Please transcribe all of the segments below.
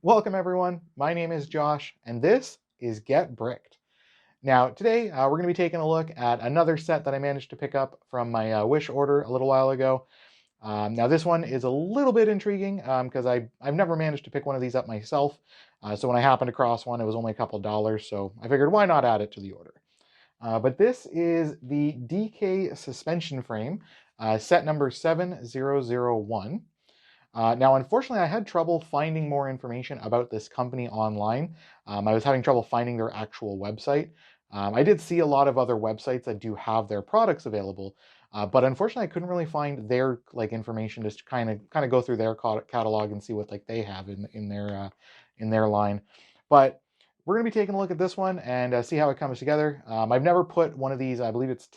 Welcome everyone, my name is Josh, and this is Get Bricked. Now today we're going to be taking a look at another set that I managed to pick up from my wish order a little while ago. Now this one is a little bit intriguing because I've never managed to pick one of these up myself. So when I happened across one, it was only a couple dollars, so I figured why not add it to the order. But this is the DK suspension frame, set number 7001. Now, unfortunately, I had trouble finding more information about this company online. I was having trouble finding their actual website. I did see a lot of other websites that do have their products available, but unfortunately, I couldn't really find their information to kind of go through their catalog and see what they have in their line. But we're going to be taking a look at this one and see how it comes together. I've never put one of these. I believe it's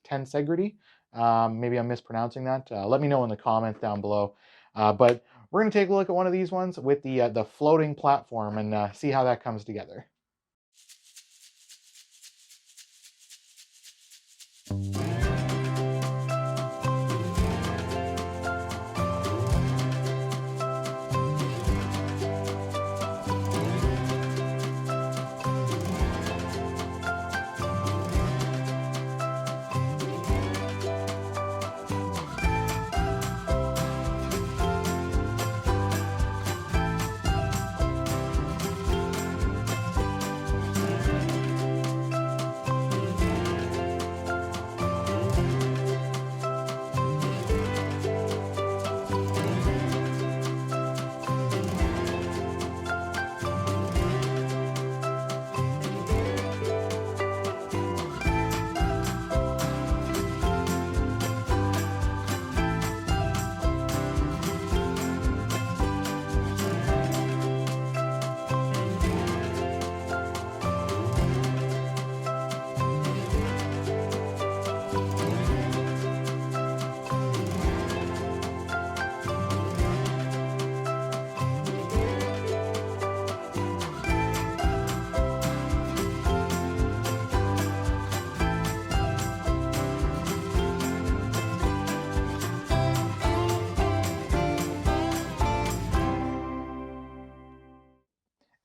Tensegrity. Maybe I'm mispronouncing that. Let me know in the comments down below. But we're going to take a look at one of these ones with the floating platform and see how that comes together.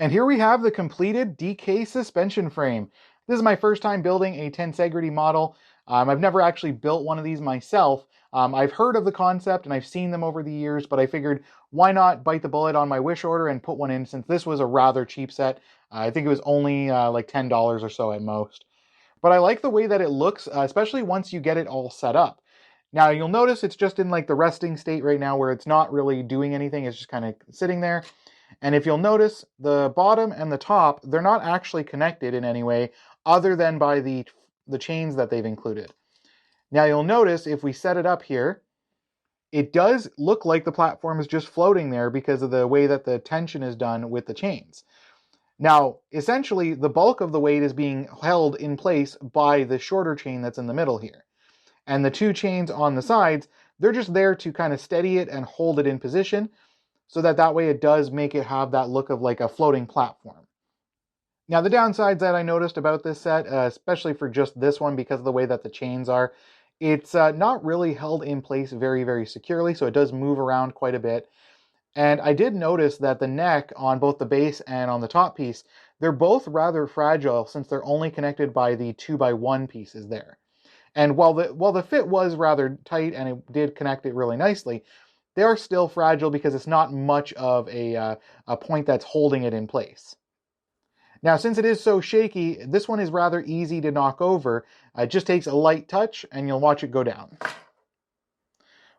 And here we have the completed DK suspension frame. This is my first time building a Tensegrity model. I've never actually built one of these myself. I've heard of the concept and I've seen them over the years, but I figured why not bite the bullet on my wish order and put one in since this was a rather cheap set. I think it was only like $10 or so at most. But I like the way that it looks, especially once you get it all set up. Now you'll notice it's just in the resting state right now where it's not really doing anything. It's just kind of sitting there. And if you'll notice, the bottom and the top, they're not actually connected in any way other than by the chains that they've included. Now you'll notice if we set it up here, it does look like the platform is just floating there because of the way that the tension is done with the chains. Now, essentially, the bulk of the weight is being held in place by the shorter chain that's in the middle here. And the two chains on the sides, they're just there to kind of steady it and hold it in position, so that way it does make it have that look of like a floating platform. Now the downsides that I noticed about this set, especially for just this one because of the way that the chains are, it's not really held in place very, very securely, so it does move around quite a bit. And I did notice that the neck on both the base and on the top piece, they're both rather fragile since they're only connected by the 2x1 pieces there. And while the fit was rather tight and it did connect it really nicely, they are still fragile because it's not much of a point that's holding it in place. Now, since it is so shaky, this one is rather easy to knock over. It just takes a light touch and you'll watch it go down.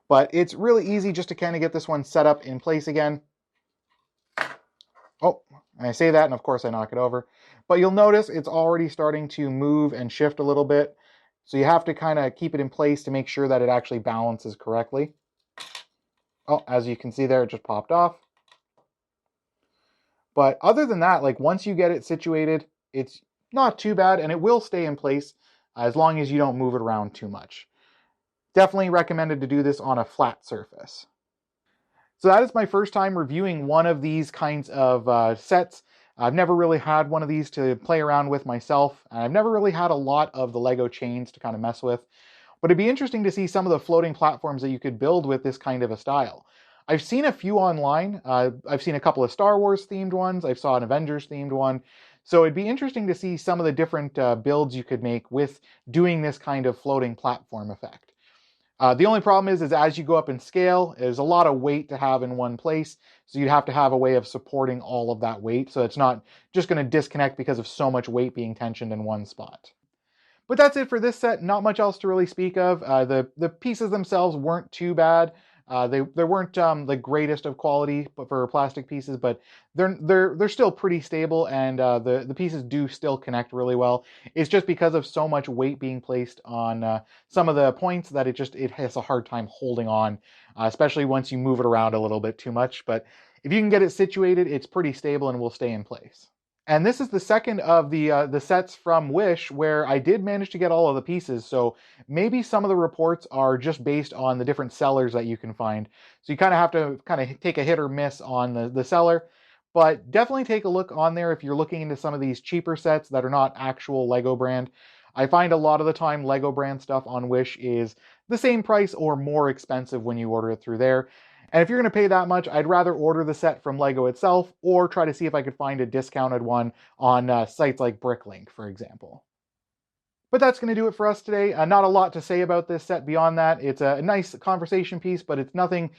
But it's really easy just to kind of get this one set up in place again. Oh, and I say that and of course I knock it over. But you'll notice it's already starting to move and shift a little bit. So you have to kind of keep it in place to make sure that it actually balances correctly. Oh, as you can see there, it just popped off. But other than that, once you get it situated, it's not too bad and it will stay in place as long as you don't move it around too much. Definitely recommended to do this on a flat surface. So that is my first time reviewing one of these kinds of sets. I've never really had one of these to play around with myself. And I've never really had a lot of the Lego chains to kind of mess with. But it'd be interesting to see some of the floating platforms that you could build with this kind of a style. I've seen a few online. I've seen a couple of Star Wars themed ones. I saw an Avengers themed one. So it'd be interesting to see some of the different builds you could make with doing this kind of floating platform effect. The only problem is as you go up in scale, there's a lot of weight to have in one place. So you'd have to have a way of supporting all of that weight. So it's not just going to disconnect because of so much weight being tensioned in one spot. But that's it for this set. Not much else to really speak of. The pieces themselves weren't too bad. They weren't the greatest of quality for plastic pieces, but they're still pretty stable, and the pieces do still connect really well. It's just because of so much weight being placed on some of the points that it has a hard time holding on, especially once you move it around a little bit too much. But if you can get it situated, it's pretty stable and will stay in place. And this is the second of the sets from Wish where I did manage to get all of the pieces. So maybe some of the reports are just based on the different sellers that you can find. So you kind of have to take a hit or miss on the seller. But definitely take a look on there if you're looking into some of these cheaper sets that are not actual Lego brand. I find a lot of the time Lego brand stuff on Wish is the same price or more expensive when you order it through there. And if you're going to pay that much, I'd rather order the set from Lego itself or try to see if I could find a discounted one on sites like BrickLink, for example. But that's going to do it for us today. Not a lot to say about this set beyond that. It's a nice conversation piece, but it's nothing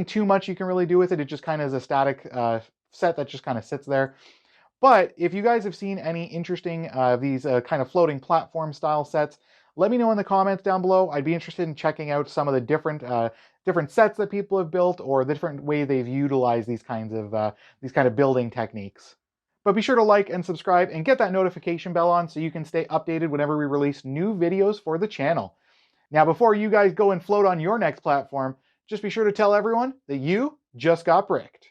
too much you can really do with it. It just kind of is a static set that just kind of sits there. But if you guys have seen any interesting these kind of floating platform style sets, let me know in the comments down below. I'd be interested in checking out some of the different sets that people have built or the different way they've utilized these kind of building techniques. But be sure to like and subscribe and get that notification bell on so you can stay updated whenever we release new videos for the channel. Now, before you guys go and float on your next platform, just be sure to tell everyone that you just got bricked.